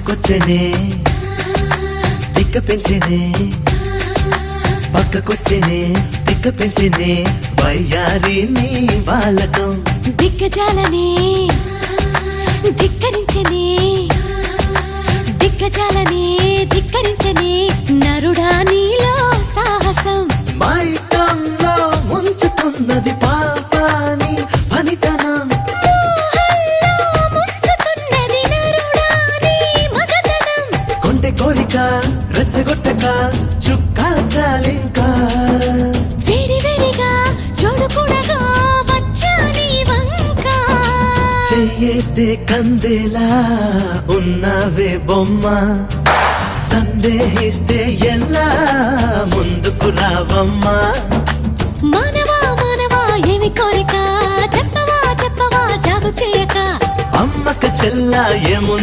పక్కకొచ్చేనే దిక్క పెంచేనే పక్కకొచ్చేనే దిక్క పెంచేనే వయ్యారి నీ బాలకం దిగ్గజాలనే ధిక్కరించనే దిగ్గజాలనే ధిక్కరించనే నరుడా నీలో సాహసం మైకంలో ముంచుతున్నది పాపాని పనితనం కొండె కోరిక రెచ్చగొట్టక చుక్కాల్చాలింకా వేడి వేడిగా చూడకూడగా వచ్చా నీ వంక చెయ్యేస్తే కందేలా ఉన్నవే బొమ్మ సందేహిస్తే ఎలా ముందుకు రావమ్మా మానవా మానవా ఏమి కోరిక చెప్పవా చెప్పవా జాగు చేయక అమ్మక చెల్లా ఏముంది